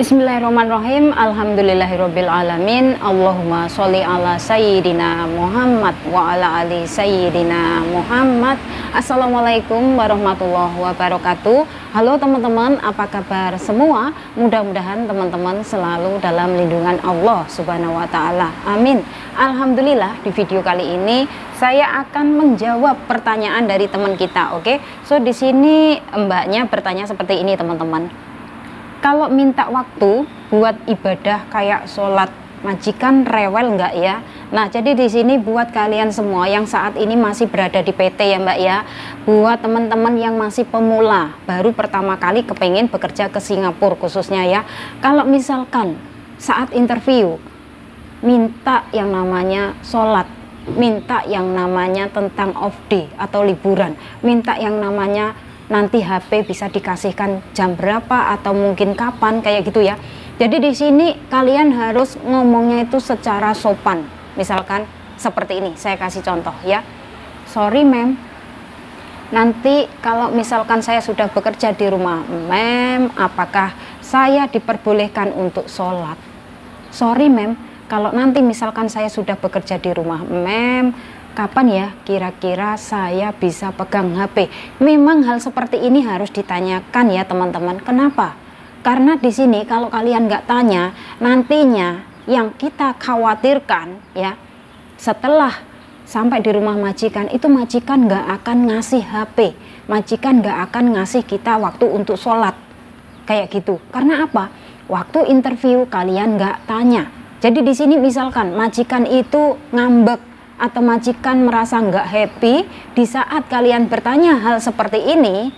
Bismillahirrahmanirrahim. Alhamdulillahirabbil alamin. Allahumma sholli ala sayyidina Muhammad wa ala ali sayyidina Muhammad. Assalamualaikum warahmatullahi wabarakatuh. Halo teman-teman, apa kabar semua? Mudah-mudahan teman-teman selalu dalam lindungan Allah Subhanahu wa taala. Amin. Alhamdulillah, di video kali ini saya akan menjawab pertanyaan dari teman kita. Oke. So di sini mbaknya bertanya seperti ini, teman-teman. Kalau minta waktu buat ibadah kayak sholat, majikan rewel enggak ya? Nah, jadi di sini buat kalian semua yang saat ini masih berada di PT ya Mbak ya, buat teman-teman yang masih pemula, baru pertama kali kepengen bekerja ke Singapura khususnya ya. Kalau misalkan saat interview minta yang namanya sholat, minta yang namanya tentang off day atau liburan, minta yang namanya nanti HP bisa dikasihkan jam berapa atau mungkin kapan kayak gitu ya. Jadi di sini kalian harus ngomongnya itu secara sopan. Misalkan seperti ini, saya kasih contoh ya. Sorry ma'am, nanti kalau misalkan saya sudah bekerja di rumah ma'am, apakah saya diperbolehkan untuk sholat? Sorry ma'am, kalau nanti misalkan saya sudah bekerja di rumah ma'am, kapan ya kira-kira saya bisa pegang HP? Memang hal seperti ini harus ditanyakan ya teman-teman. Kenapa? Karena di sini kalau kalian nggak tanya, nantinya yang kita khawatirkan ya, setelah sampai di rumah majikan itu majikan nggak akan ngasih HP, majikan nggak akan ngasih kita waktu untuk sholat kayak gitu. Karena apa? Waktu interview kalian nggak tanya. Jadi di sini misalkan majikan itu ngambek atau majikan merasa nggak happy di saat kalian bertanya hal seperti ini,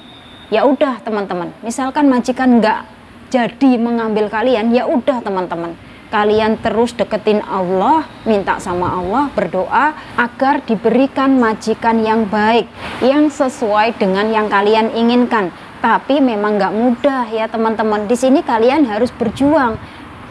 ya udah teman-teman. Misalkan majikan nggak jadi mengambil kalian, ya udah teman-teman. Kalian terus deketin Allah, minta sama Allah, berdoa agar diberikan majikan yang baik, yang sesuai dengan yang kalian inginkan. Tapi memang nggak mudah ya teman-teman. Di sini kalian harus berjuang.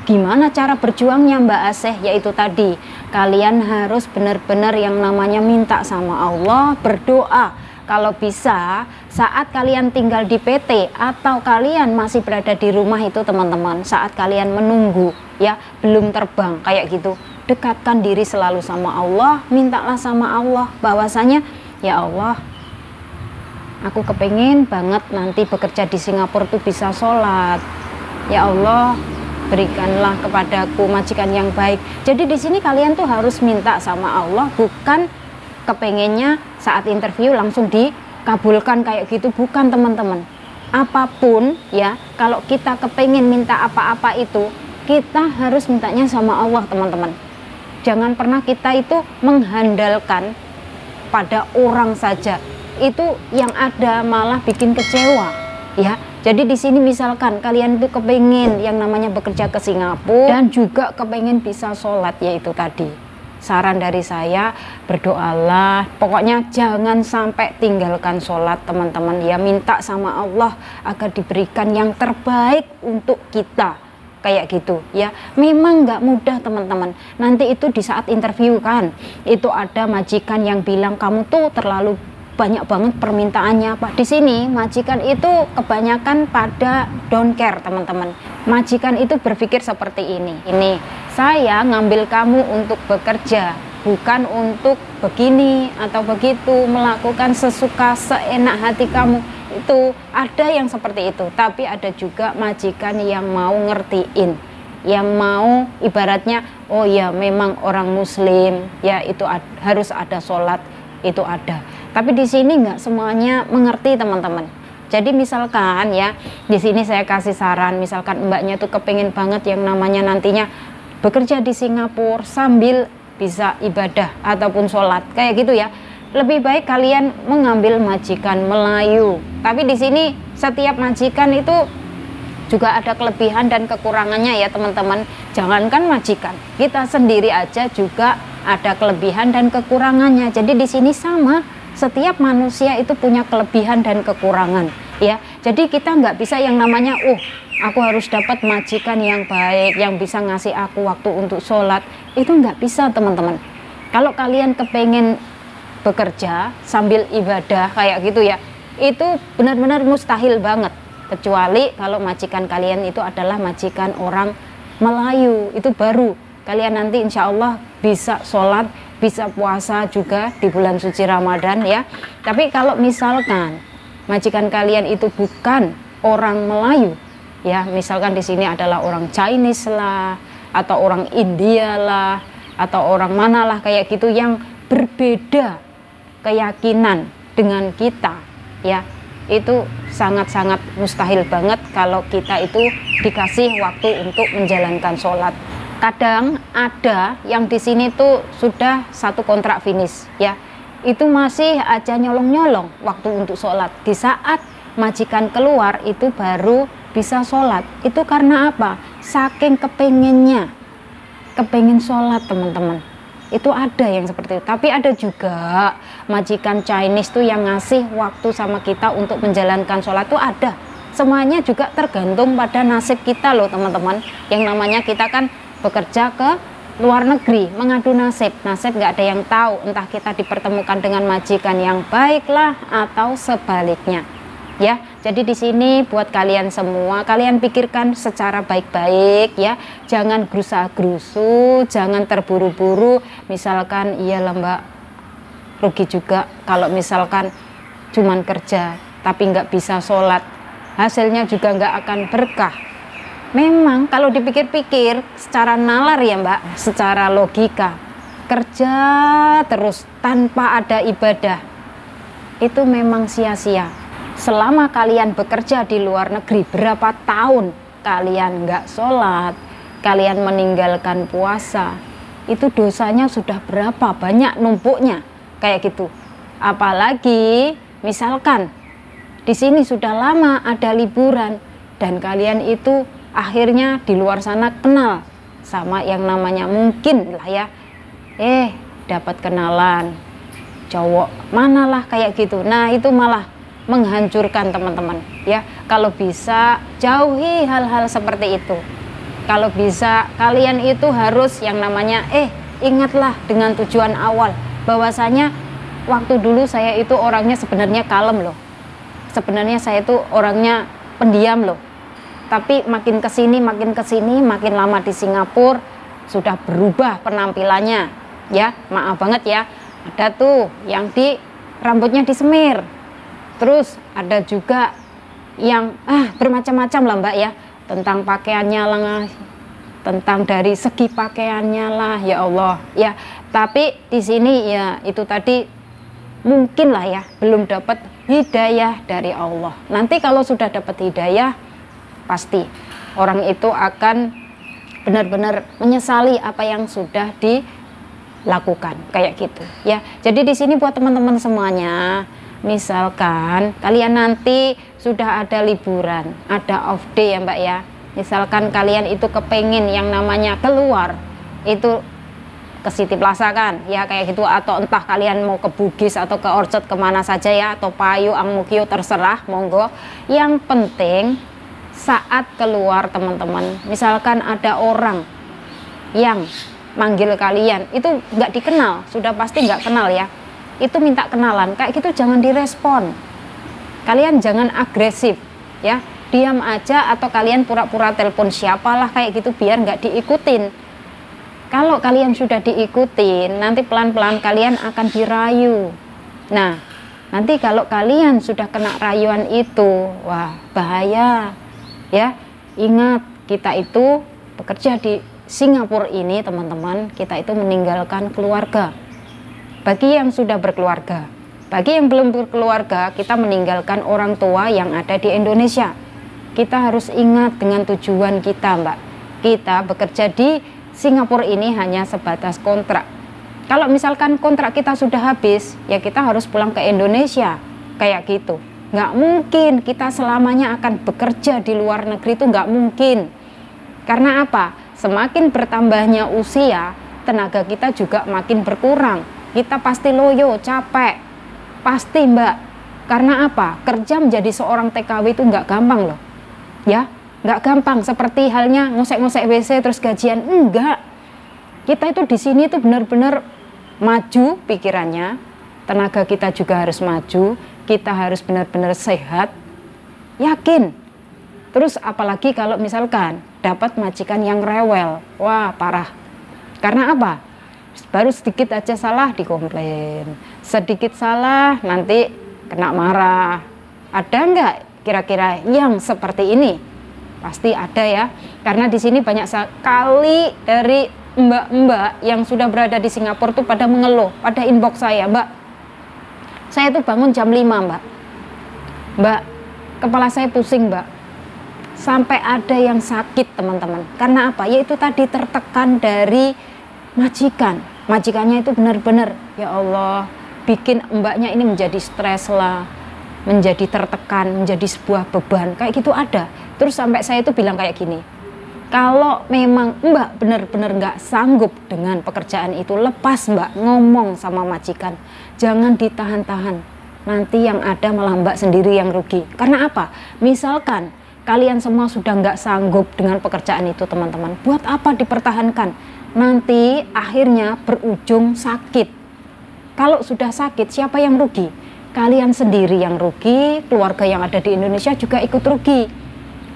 Gimana cara berjuangnya Mbak Aseh? Yaitu tadi, kalian harus benar-benar yang namanya minta sama Allah, berdoa. Kalau bisa, saat kalian tinggal di PT atau kalian masih berada di rumah itu teman-teman, saat kalian menunggu ya, belum terbang kayak gitu, dekatkan diri selalu sama Allah, mintalah sama Allah bahwasanya, ya Allah, aku kepengen banget nanti bekerja di Singapura tuh bisa sholat. Ya Allah, berikanlah kepadaku majikan yang baik. Jadi di sini kalian tuh harus minta sama Allah, bukan kepengennya saat interview langsung dikabulkan kayak gitu, bukan teman-teman. Apapun ya, kalau kita kepengen minta apa-apa itu, kita harus mintanya sama Allah teman-teman. Jangan pernah kita itu mengandalkan pada orang saja, itu yang ada malah bikin kecewa ya. Jadi di sini misalkan kalian tuh kepengen yang namanya bekerja ke Singapura dan juga kepengen bisa sholat, yaitu tadi saran dari saya, berdoalah, pokoknya jangan sampai tinggalkan sholat teman-teman ya. Minta sama Allah agar diberikan yang terbaik untuk kita kayak gitu ya. Memang nggak mudah teman-teman. Nanti itu di saat interview kan, itu ada majikan yang bilang kamu tuh terlalu banyak banget permintaannya Pak. Di sini majikan itu kebanyakan pada don't care teman-teman. Majikan itu berpikir seperti ini, saya ngambil kamu untuk bekerja, bukan untuk begini atau begitu, melakukan sesuka seenak hati kamu. Itu ada yang seperti itu, tapi ada juga majikan yang mau ngertiin, yang mau ibaratnya, oh ya memang orang muslim ya, itu harus ada sholat, itu ada. Tapi di sini nggak semuanya mengerti teman-teman. Jadi misalkan ya, di sini saya kasih saran, misalkan mbaknya tuh kepengen banget yang namanya nantinya bekerja di Singapura sambil bisa ibadah ataupun sholat kayak gitu ya. Lebih baik kalian mengambil majikan Melayu. Tapi di sini setiap majikan itu juga ada kelebihan dan kekurangannya ya teman-teman. Jangankan majikan, kita sendiri aja juga ada kelebihan dan kekurangannya. Jadi di sini sama. Setiap manusia itu punya kelebihan dan kekurangan ya. Jadi kita nggak bisa yang namanya aku harus dapat majikan yang baik yang bisa ngasih aku waktu untuk sholat. Itu nggak bisa teman-teman. Kalau kalian kepengen bekerja sambil ibadah kayak gitu ya, itu benar-benar mustahil banget. Kecuali kalau majikan kalian itu adalah majikan orang Melayu, itu baru kalian nanti insya Allah bisa sholat, bisa puasa juga di bulan suci Ramadan ya. Tapi kalau misalkan majikan kalian itu bukan orang Melayu, ya misalkan di sini adalah orang Chinese lah, atau orang India lah, atau orang manalah kayak gitu yang berbeda keyakinan dengan kita, ya itu sangat-sangat mustahil banget kalau kita itu dikasih waktu untuk menjalankan sholat. Kadang ada yang di sini tuh sudah satu kontrak finish, ya itu masih aja nyolong-nyolong waktu untuk sholat. Di saat majikan keluar itu baru bisa sholat. Itu karena apa? Saking kepengen sholat teman-teman. Itu ada yang seperti itu. Tapi ada juga majikan Chinese tuh yang ngasih waktu sama kita untuk menjalankan sholat tuh ada. Semuanya juga tergantung pada nasib kita loh teman-teman. Yang namanya kita kan bekerja ke luar negeri, mengadu nasib. Nasib nggak ada yang tahu, entah kita dipertemukan dengan majikan yang baiklah atau sebaliknya. Ya, jadi di sini buat kalian semua, kalian pikirkan secara baik-baik ya, jangan gerusa-gerusu, jangan terburu-buru. Misalkan iya Mbak, rugi juga kalau misalkan cuman kerja tapi nggak bisa sholat, hasilnya juga nggak akan berkah. Memang kalau dipikir-pikir secara nalar ya Mbak, secara logika, kerja terus tanpa ada ibadah itu memang sia-sia. Selama kalian bekerja di luar negeri, berapa tahun kalian nggak sholat, kalian meninggalkan puasa, itu dosanya sudah berapa banyak numpuknya kayak gitu. Apalagi misalkan di sini sudah lama ada liburan dan kalian itu akhirnya di luar sana kenal sama yang namanya mungkin lah ya, dapat kenalan cowok manalah kayak gitu. Nah itu malah menghancurkan teman-teman ya. Kalau bisa jauhi hal-hal seperti itu. Kalau bisa kalian itu harus yang namanya ingatlah dengan tujuan awal, bahwasanya waktu dulu saya itu orangnya sebenarnya kalem loh, sebenarnya saya itu orangnya pendiam loh. Tapi makin kesini makin lama di Singapura sudah berubah penampilannya ya. Maaf banget ya, ada tuh yang di rambutnya disemir. Terus ada juga yang bermacam-macam lah Mbak ya, tentang pakaiannya lah, tentang dari segi pakaiannya lah, ya Allah ya. Tapi di sini ya itu tadi mungkin lah ya belum dapat hidayah dari Allah. Nanti kalau sudah dapat hidayah, pasti orang itu akan benar-benar menyesali apa yang sudah dilakukan kayak gitu ya. Jadi di sini buat teman-teman semuanya, misalkan kalian nanti sudah ada liburan, ada off day ya Mbak ya, misalkan kalian itu kepengen yang namanya keluar itu ke City Plaza kan ya kayak gitu, atau entah kalian mau ke Bugis atau ke Orchard kemana saja ya, atau Payu, Ang Mo Kio, terserah monggo. Yang penting saat keluar teman-teman, misalkan ada orang yang manggil kalian itu nggak dikenal, sudah pasti nggak kenal ya, itu minta kenalan kayak gitu, jangan direspon. Kalian jangan agresif ya, diam aja, atau kalian pura-pura telepon siapalah kayak gitu biar nggak diikutin. Kalau kalian sudah diikutin, nanti pelan-pelan kalian akan dirayu. Nah nanti kalau kalian sudah kena rayuan itu, wah bahaya ya. Ingat, kita itu bekerja di Singapura ini teman-teman, kita itu meninggalkan keluarga. Bagi yang sudah berkeluarga, bagi yang belum berkeluarga, kita meninggalkan orang tua yang ada di Indonesia. Kita harus ingat dengan tujuan kita Mbak. Kita bekerja di Singapura ini hanya sebatas kontrak. Kalau misalkan kontrak kita sudah habis, ya kita harus pulang ke Indonesia kayak gitu. Nggak mungkin kita selamanya akan bekerja di luar negeri, itu nggak mungkin. Karena apa? Semakin bertambahnya usia, tenaga kita juga makin berkurang. Kita pasti loyo, capek, pasti Mbak. Karena apa? Kerja menjadi seorang TKW itu nggak gampang loh, ya, nggak gampang. Seperti halnya ngosek-ngosek WC terus gajian, enggak. Kita itu di sini tuh benar-benar maju pikirannya, tenaga kita juga harus maju, kita harus benar-benar sehat. Yakin, Terus apalagi kalau misalkan dapat majikan yang rewel, wah parah. Karena apa? Baru sedikit aja salah dikomplain, sedikit salah nanti kena marah. Ada nggak kira-kira yang seperti ini? Pasti ada ya, karena di sini banyak sekali dari mbak-mbak yang sudah berada di Singapura tuh pada mengeluh, pada inbox saya, Mbak, saya tuh bangun jam 5 Mbak, kepala saya pusing Mbak, sampai ada yang sakit teman-teman. Karena apa? Yaitu tadi tertekan dari majikannya itu benar-benar ya Allah bikin mbaknya ini menjadi stres lah, menjadi tertekan, menjadi sebuah beban kayak gitu ada. Terus sampai saya itu bilang kayak gini, kalau memang mbak benar-benar nggak sanggup dengan pekerjaan itu, lepas mbak, ngomong sama majikan, jangan ditahan-tahan, nanti yang ada malah mbak sendiri yang rugi. Karena apa? Misalkan kalian semua sudah nggak sanggup dengan pekerjaan itu teman-teman, buat apa dipertahankan? Nanti akhirnya berujung sakit. Kalau sudah sakit, siapa yang rugi? Kalian sendiri yang rugi, keluarga yang ada di Indonesia juga ikut rugi.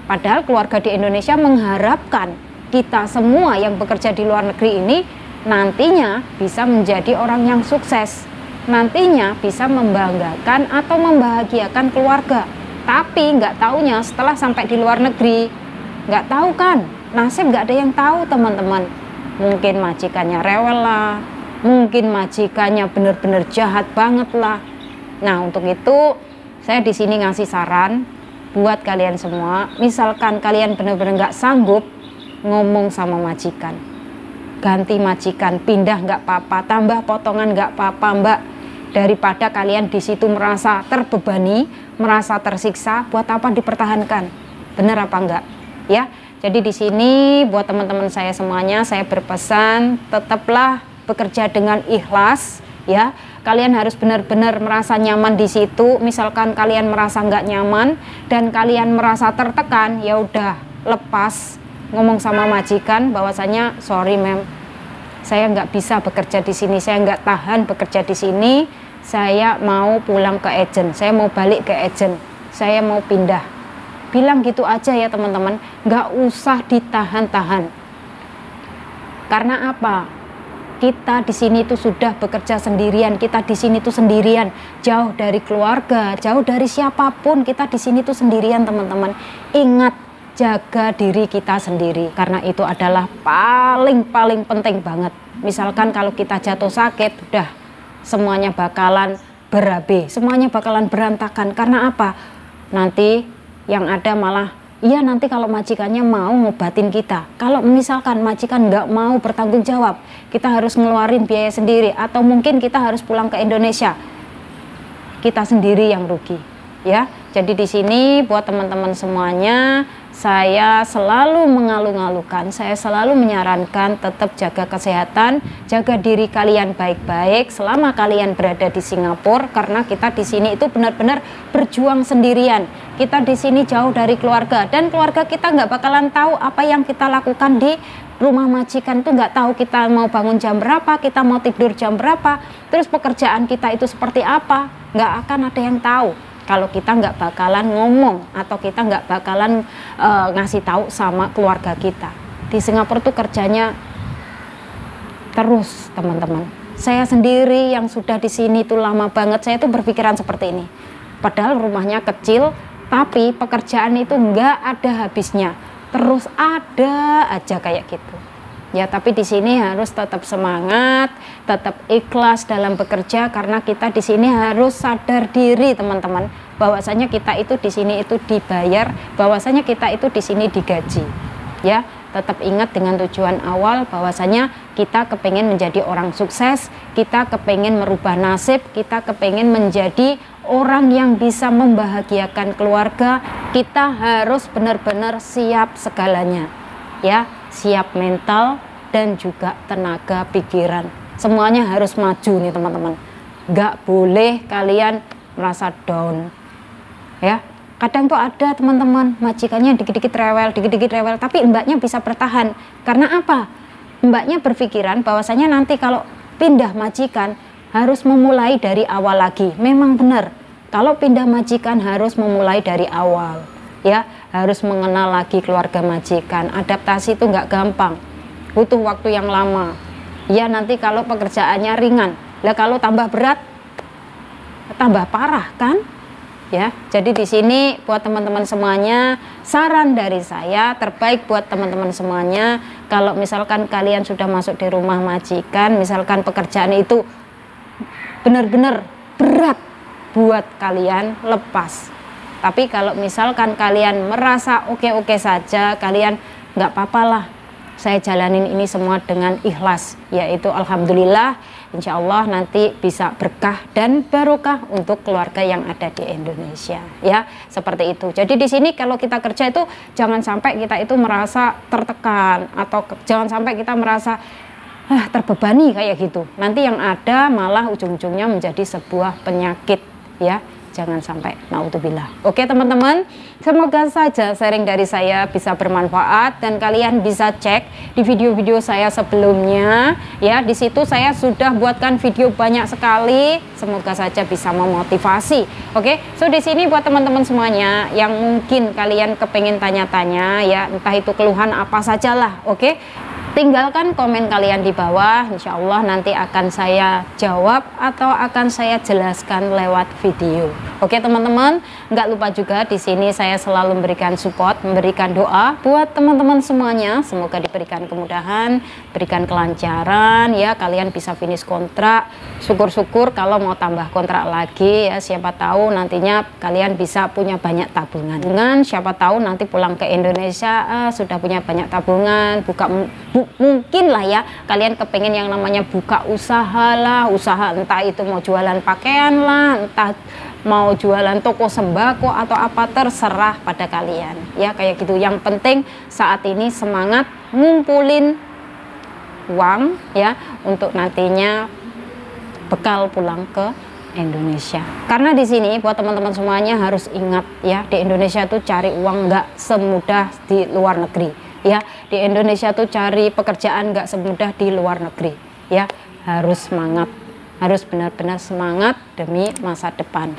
Padahal keluarga di Indonesia mengharapkan kita semua yang bekerja di luar negeri ini nantinya bisa menjadi orang yang sukses, nantinya bisa membanggakan atau membahagiakan keluarga. Tapi nggak taunya setelah sampai di luar negeri, nggak tahu kan, nasib nggak ada yang tahu teman-teman. Mungkin majikannya rewel lah, mungkin majikannya benar-benar jahat banget lah. Nah untuk itu saya di sini ngasih saran buat kalian semua. Misalkan kalian benar-benar nggak sanggup, ngomong sama majikan, ganti majikan, pindah nggak apa-apa, tambah potongan nggak apa-apa mbak. Daripada kalian di situ merasa terbebani, merasa tersiksa, buat apa dipertahankan? Benar apa enggak? Ya, jadi di sini buat teman-teman saya semuanya, saya berpesan tetaplah bekerja dengan ikhlas, ya. Kalian harus benar-benar merasa nyaman di situ. Misalkan kalian merasa nggak nyaman dan kalian merasa tertekan, ya udah lepas, ngomong sama majikan bahwasanya sorry ma'am, saya nggak bisa bekerja di sini, saya nggak tahan bekerja di sini, saya mau pulang ke agent, saya mau balik ke agent, saya mau pindah. Bilang gitu aja ya teman-teman, nggak usah ditahan-tahan. Karena apa? Kita di sini itu sudah bekerja sendirian, kita di sini tuh sendirian, jauh dari keluarga, jauh dari siapapun, kita di sini tuh sendirian teman-teman. Ingat, jaga diri kita sendiri, karena itu adalah paling penting banget. Misalkan kalau kita jatuh sakit, udah semuanya bakalan berabe, semuanya bakalan berantakan. Karena apa? Nanti yang ada malah, iya nanti kalau majikannya mau ngobatin kita, kalau misalkan majikan nggak mau bertanggung jawab, kita harus ngeluarin biaya sendiri, atau mungkin kita harus pulang ke Indonesia, kita sendiri yang rugi, ya. Jadi di sini buat teman-teman semuanya, saya selalu mengalu-alukan, saya selalu menyarankan tetap jaga kesehatan, jaga diri kalian baik-baik selama kalian berada di Singapura, karena kita di sini itu benar-benar berjuang sendirian. Kita di sini jauh dari keluarga, dan keluarga kita nggak bakalan tahu apa yang kita lakukan di rumah majikan. Tuh nggak tahu kita mau bangun jam berapa, kita mau tidur jam berapa, terus pekerjaan kita itu seperti apa, nggak akan ada yang tahu kalau kita nggak bakalan ngomong atau kita nggak bakalan ngasih tahu sama keluarga kita. Di Singapura tuh kerjanya terus teman-teman. Saya sendiri yang sudah di sini tuh lama banget, saya tuh berpikiran seperti ini. Padahal rumahnya kecil, tapi pekerjaan itu nggak ada habisnya, terus ada aja kayak gitu. Ya, tapi di sini harus tetap semangat, tetap ikhlas dalam bekerja, karena kita di sini harus sadar diri teman-teman, bahwasanya kita itu di sini itu dibayar, bahwasanya kita itu di sini digaji. Ya, tetap ingat dengan tujuan awal bahwasanya kita kepengen menjadi orang sukses, kita kepengen merubah nasib, kita kepengen menjadi orang yang bisa membahagiakan keluarga. Kita harus benar-benar siap segalanya, ya, siap mental dan juga tenaga pikiran, semuanya harus maju nih teman-teman. Nggak boleh kalian merasa down, ya. Kadang tuh ada teman-teman majikannya dikit-dikit rewel, tapi mbaknya bisa bertahan. Karena apa? Mbaknya berpikiran bahwasanya nanti kalau pindah majikan harus memulai dari awal lagi. Memang benar, kalau pindah majikan harus memulai dari awal. ya, harus mengenal lagi keluarga majikan. Adaptasi itu nggak gampang, butuh waktu yang lama. Ya nanti kalau pekerjaannya ringan, lah kalau tambah berat, tambah parah kan? Ya, jadi di sini buat teman-teman semuanya, saran dari saya terbaik buat teman-teman semuanya, kalau misalkan kalian sudah masuk di rumah majikan, misalkan pekerjaan itu benar-benar berat buat kalian, lepas. Tapi kalau misalkan kalian merasa oke-oke saja, kalian nggak apa-apa lah, saya jalanin ini semua dengan ikhlas, yaitu alhamdulillah, insya Allah nanti bisa berkah dan barokah untuk keluarga yang ada di Indonesia, ya, seperti itu. Jadi di sini kalau kita kerja itu jangan sampai kita itu merasa tertekan, atau jangan sampai kita merasa terbebani kayak gitu. Nanti yang ada malah ujung-ujungnya menjadi sebuah penyakit, ya. Jangan sampai, naudzubillah. Oke teman-teman, semoga saja sharing dari saya bisa bermanfaat dan kalian bisa cek di video-video saya sebelumnya, ya. Di situ saya sudah buatkan video banyak sekali, semoga saja bisa memotivasi. Oke, so di sini buat teman-teman semuanya yang mungkin kalian kepengen tanya-tanya, ya, entah itu keluhan apa sajalah, oke. Tinggalkan komen kalian di bawah, insya Allah nanti akan saya jawab atau akan saya jelaskan lewat video. Oke teman-teman, nggak lupa juga di sini saya selalu memberikan support, memberikan doa buat teman-teman semuanya. Semoga diberikan kemudahan, berikan kelancaran, ya, kalian bisa finish kontrak. Syukur-syukur kalau mau tambah kontrak lagi, ya, siapa tahu nantinya kalian bisa punya banyak tabungan. Dengan siapa tahu nanti pulang ke Indonesia sudah punya banyak tabungan, mungkin lah ya, kalian kepengen yang namanya buka usaha lah, usaha entah itu mau jualan pakaian lah, entah mau jualan toko sembako atau apa, terserah pada kalian, ya, kayak gitu. Yang penting saat ini semangat ngumpulin uang, ya, untuk nantinya bekal pulang ke Indonesia. Karena di sini buat teman-teman semuanya harus ingat, ya, di Indonesia tuh cari uang nggak semudah di luar negeri. Ya, di Indonesia tuh cari pekerjaan nggak semudah di luar negeri, ya. Harus semangat, harus benar-benar semangat demi masa depan.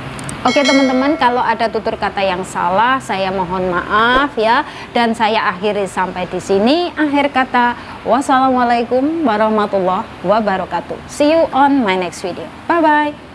Oke teman-teman, kalau ada tutur kata yang salah saya mohon maaf, ya, dan saya akhiri sampai di sini. Akhir kata, wassalamualaikum warahmatullahi wabarakatuh. See you on my next video. Bye bye.